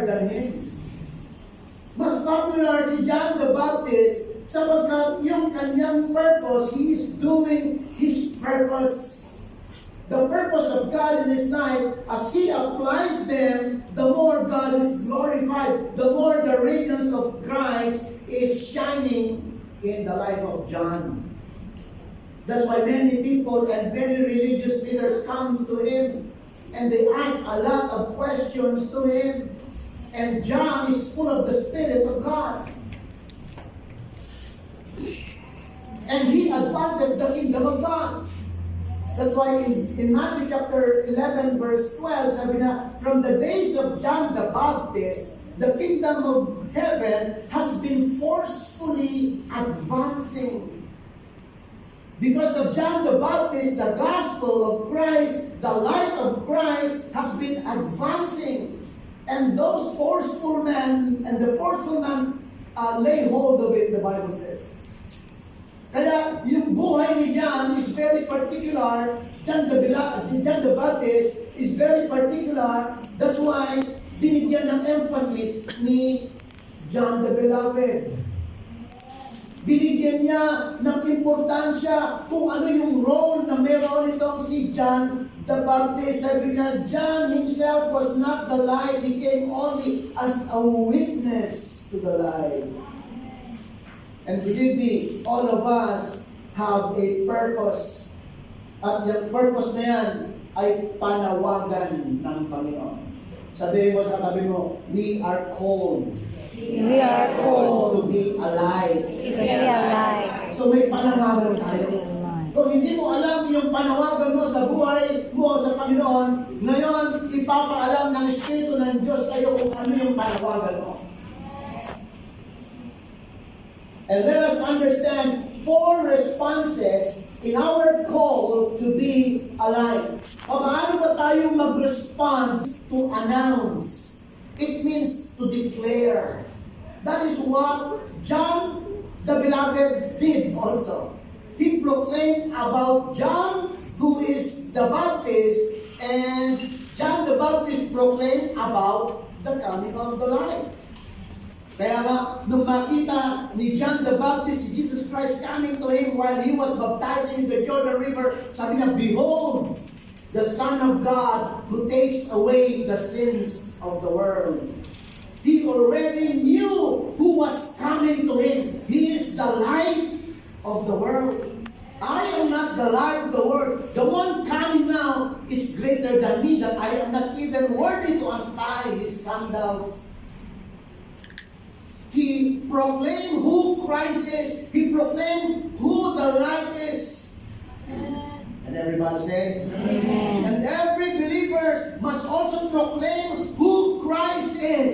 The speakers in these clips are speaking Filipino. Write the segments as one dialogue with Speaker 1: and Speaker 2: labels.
Speaker 1: than him. Mas popular si John the Baptist sapagkat yung kanyang purpose, he is doing his purpose. The purpose of God in his life, as he applies them, the more God is glorified, the more the radiance of Christ is shining in the life of John. That's why many people and many religious leaders come to him and they ask a lot of questions to him. And John is full of the Spirit of God. And he advances the kingdom of God. That's why in Matthew chapter 11 verse 12, sabi na, from the days of John the Baptist, the kingdom of heaven has been forcefully advancing. Because of John the Baptist, the gospel of Christ, the light of Christ has been advancing. And those forceful men, and the forceful man lay hold of it, the Bible says. Kaya yung buhay ni John is very particular. John the Baptist is very particular. That's why binigyan ng emphasis ni John the Beloved. Binigyan niya ng importansya kung ano yung role na meron itong si John the Baptist. Sabi niya, John himself was not the light. He came only as a witness to the light. And believe me, all of us have a purpose. At yung purpose na yan ay panawagan ng Panginoon. Sabihin mo sa tabi mo, we are called.
Speaker 2: We are called
Speaker 1: To be alive.
Speaker 2: to be alive.
Speaker 1: So may panawagan tayo. Kung hindi mo alam yung panawagan mo sa buhay mo sa Panginoon, ngayon ipapaalam ng Espiritu ng Diyos sa iyo kung ano yung panawagan mo. And let us understand 4 responses in our call to be alive. Paano ba tayo mag-respond to announce? It means to declare. That is what John the Beloved did also. He proclaimed about John, who is the Baptist, and John the Baptist proclaimed about the coming of the light. Kaya nga, nung makita ni John the Baptist, si Jesus Christ coming to him while he was baptizing in the Jordan River, sabi niya, behold, the Son of God who takes away the sins of the world. He already knew who was coming to him. He is the light of the world. I am not the light of the world. The one coming now is greater than me, that I am not even worthy to untie his sandals. He proclaimed who Christ is. He proclaimed who the light is. And everybody say, amen. And every believer must also proclaim who Christ is.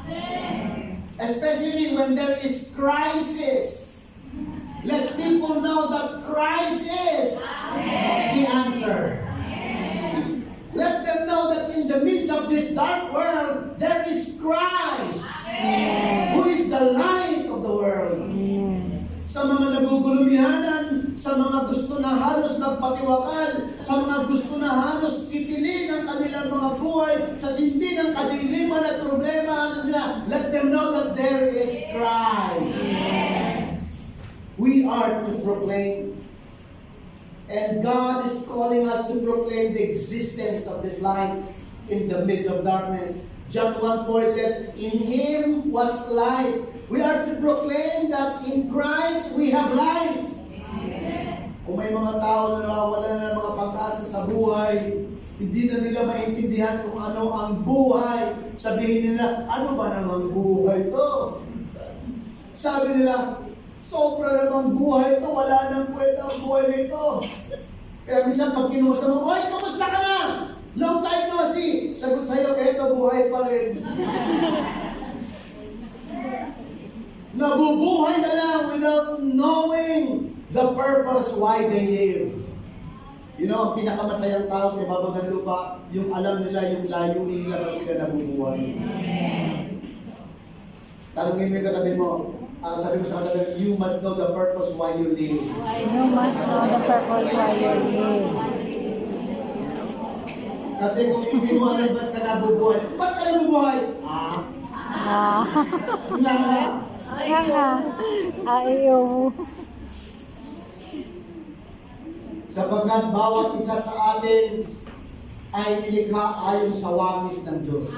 Speaker 1: Amen. Especially when there is crisis. Let people know that Christ is the answer. Let them know that in the midst of this dark world, there is Christ, who is the light of the world. Sa mga nagugulumihanan, sa mga gusto na halos magpatiwakal, sa mga gusto na halos titilin ang kanilang mga buhay, sa sindi ng kadiliman at problema, let them know that there is Christ. We are to proclaim. And God is calling us to proclaim the existence of this light in the midst of darkness. John 1:4 says, in Him was life. We are to proclaim that in Christ we have life. Amen. Kung may mga tao na nawawala na ng mga pag-asa sa buhay, hindi na nila maintindihan kung ano ang buhay, sabihin nila, ano ba namang buhay to? Sabi nila, sobra namang buhay to, wala nang kwenta ang buhay na ito. Kaya minsan pag kinusta mo, oy, kamusta ka na? Long time no see. Sagot sa'yo, eto buhay pa rin. Nabubuhay na lang without knowing the purpose why they live. You know, ang pinakamasayang tao sa ibabaw ng lupa, yung alam nila yung layunin nila kung sila nabubuhay. Talungin mo yung katabi mo, sabi mo sa katabi, you must know the purpose why you live.
Speaker 2: You must know the purpose why you live.
Speaker 1: Kasi kung hindi mo alam ba't ka nabubuhay, ba't ka nabubuhay?
Speaker 2: Ah.
Speaker 1: Nga nga.
Speaker 2: Nga. Ayaw.
Speaker 1: Sapagkat bawat isa sa atin ay nilikha ayon sa wangis ng Diyos.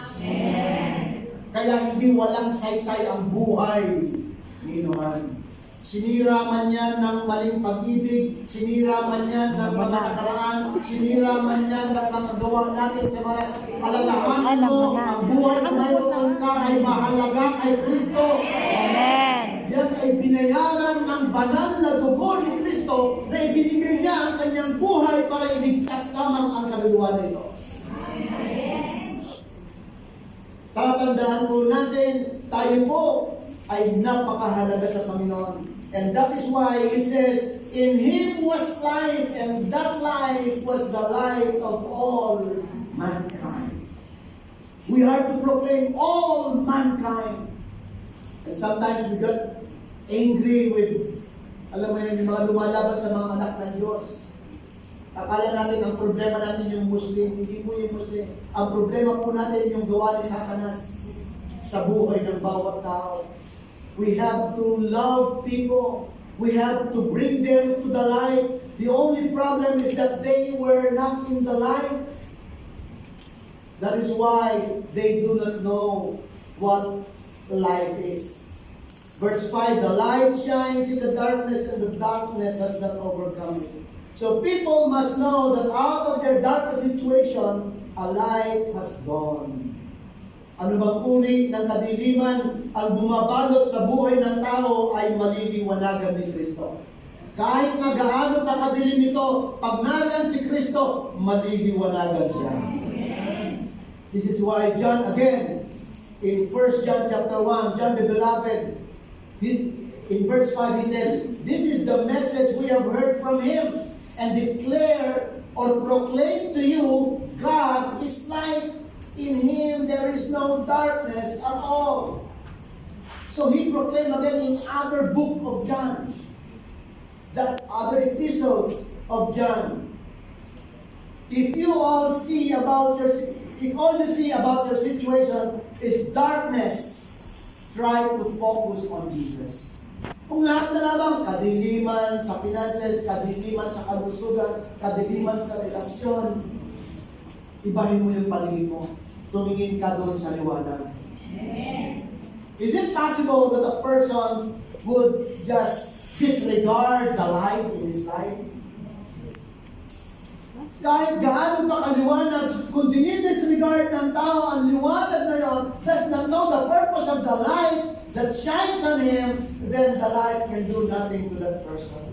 Speaker 1: Kaya hindi walang saysay ang buhay ni Noan. Sinira man yan ng maling pag-ibig, sinira man yan ng mga nakaraan, sinira man yan ng mga gawa natin sa mga alalahan mo, ang buhay na mayroon ka ay mahalaga kay Kristo.
Speaker 2: Amen.
Speaker 1: Yan ay binayaran ng banal na dugo ni Kristo na ibinigay niya ang kanyang buhay para iligtas lamang ang kaluluwa nito. Tatandaan po natin, tayo po ay napakahalaga sa Panginoon. And that is why it says, in Him was life, and that life was the light of all mankind. We are to proclaim all mankind. And sometimes we get angry with, alam mo yun, yung mga lumalaban sa mga anak ng Diyos. Akala natin ang problema natin yung Muslim, hindi po yung Muslim. Ang problema po natin yung gawa ni Satanas sa buhay ng bawat tao. We have to love people. We have to bring them to the light. The only problem is that they were not in the light. That is why they do not know what life is. Verse 5, the light shines in the darkness, and the darkness has not overcome it. So people must know that out of their darkest situation, a light has gone. Ano bang uri ng kadiliman ang bumabalot sa buhay ng tao ay maliliwanagan ni Kristo. Kahit na gaano pa kadilim ito, pag nariyan si Kristo, maliliwanagan siya. This is why John, again, in 1 John chapter 1, John the Beloved, in verse 5 he said, this is the message we have heard from Him, and declare or proclaim to you, God is light. In Him there is no darkness at all. So He proclaimed again in other book of John, the other epistles of John. If all you see about your situation is darkness, try to focus on Jesus. Kung lahat na lamang kadiliman sa finances, kadiliman sa kalusugan, kadiliman sa relasyon, ibahin mo yung paningin mo. Tumingin ka doon sa liwanag. Is it possible that a person would just disregard the light in his life? Kahit gaano pa kaliwanag, kung dinidisregard ng tao ang liwanag na yun, does not know the purpose of the light that shines on him, then the light can do nothing to that person.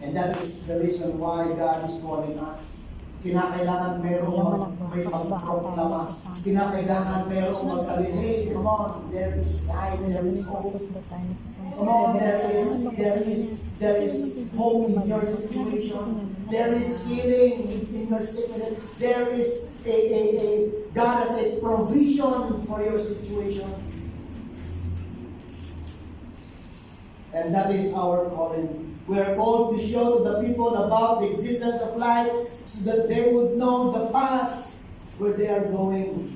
Speaker 1: And that is the reason why God is calling us. Kinakailangan merong may pagproklama. Kinakailangan merong magsabi, hey, come on, there is light, there is hope. Come on, there is hope in your situation. There is healing in your sickness. There is God has a provision for your situation. And that is our calling. We are called to show the people about the existence of light so that they would know the path where they are going.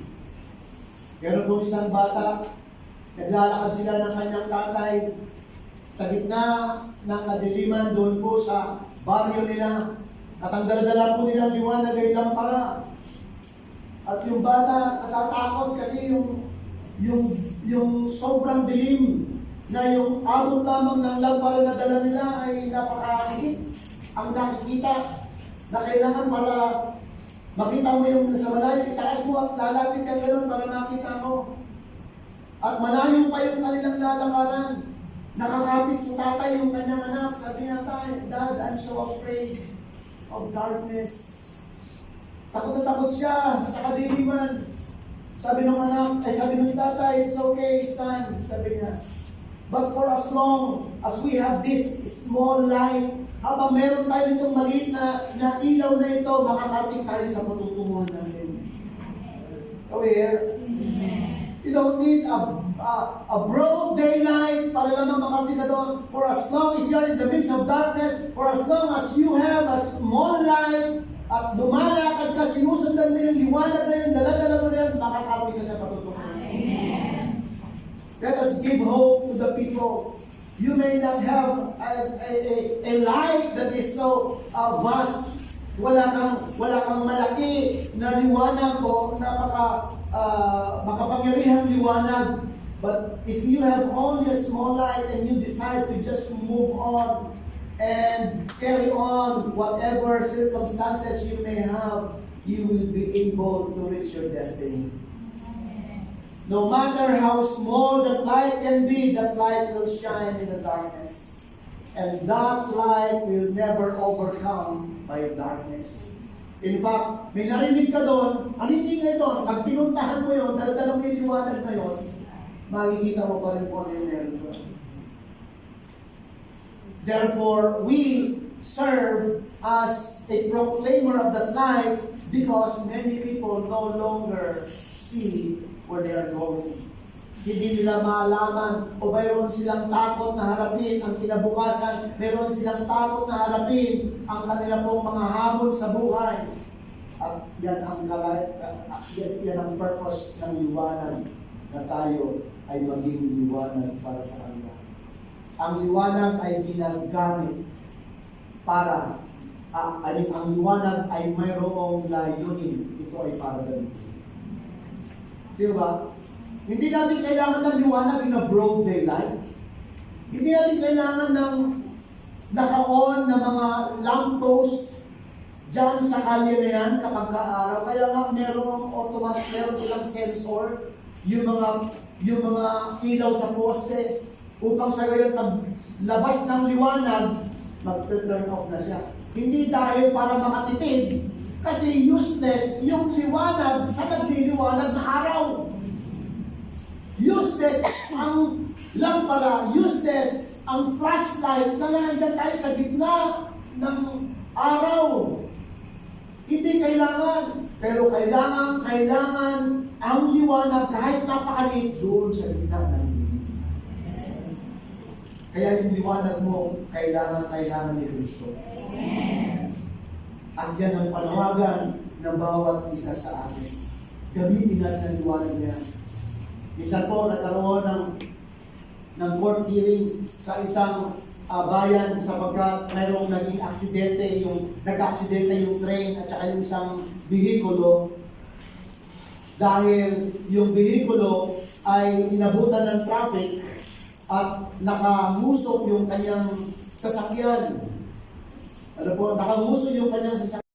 Speaker 1: Meron po isang bata, naglalakad sila ng kanyang tatay sa gitna ng kadiliman doon po sa baryo nila. At ang dala-dala po nilang liwanag ay lampara. At yung bata natatakot kasi yung sobrang dilim na yung abot lamang ng lampara na dala nila ay napakaliit. Ang nakikita na kailangan para makita mo yung nasa malayo, itaas mo at lalapit ka gano'n para makita mo. At malayo pa yung kanilang lalakaran. Nakakapit sa tatay yung kanyang anak. Sabi niya, Dad, I'm so afraid of darkness. Takot na takot siya sa kadiliman. Sabi ng tatay, it's okay, son. Sabi niya, but for as long as we have this small light, habang meron tayo nitong maliit na ilaw na ito, makakarating tayo sa patutunguhan natin. Aware? You don't need a broad daylight para lamang makarating ka doon. For as long as you are in the midst of darkness, for as long as you have a small light, at lumalakad ka, sinusundan mo yung liwanag na yun, dala-dala mo na yun, makakarating ka sa patutungan. Let us give hope to the people. You may not have a light that is so vast. Wala kang malaki na liwanag o makapangyarihang liwanag. But if you have only a small light and you decide to just move on and carry on whatever circumstances you may have, you will be able to reach your destiny. No matter how small that light can be, that light will shine in the darkness. And that light will never overcome by darkness. In fact, may narinig ka doon, ano hindi nga doon? Pag pinuntahan mo yun, dala-dala mo yung liwanag na yun, makikita mo pa rin po ano yung meron doon. Therefore, we serve as a proclaimer of that light because many people no longer see where they are going. Hindi nila maalaman o mayroon silang takot na harapin ang kinabukasan, mayroon silang takot na harapin ang kanila pong mga hamon sa buhay. At yan ang purpose ng liwanag na tayo ay maging liwanag para sa kanila. Ang liwanag ay ginagamit para, ang liwanag ay mayroong layunin. Ito ay para gamitin. Di ba? Hindi natin kailangan ng liwanag in a broad daylight. Hindi natin kailangan ng naka-on na mga lamppost dyan sa kalye na yan kapag kaaraw. Kaya nga meron silang sensor, yung mga ilaw sa poste, upang sa gayon pag labas ng liwanag, mag-turn off na siya. Hindi dahil para makatipid, kasi useless yung liwanag sa nagliliwanag na araw. Useless ang lampara, useless ang flashlight na nandiyan tayo sa gitna ng araw. Hindi kailangan, pero kailangan ang liwanag kahit napakaliit doon sa gitna ng kaya yung liwanag mo, kailangan ni Kristo. At yan ang panawagan ng bawat isa sa atin. Gamitin natin ang liwanag niya. Isa po, nagkaroon ng court hearing sa isang bayan sapagkat mayroong naging aksidente, nag-aksidente yung train at saka yung isang bihikulo. Dahil yung bihikulo ay inabutan ng traffic at nakamusok yung kanyang sasakyan. Ano po, nakamusok yung kanyang sasakyan.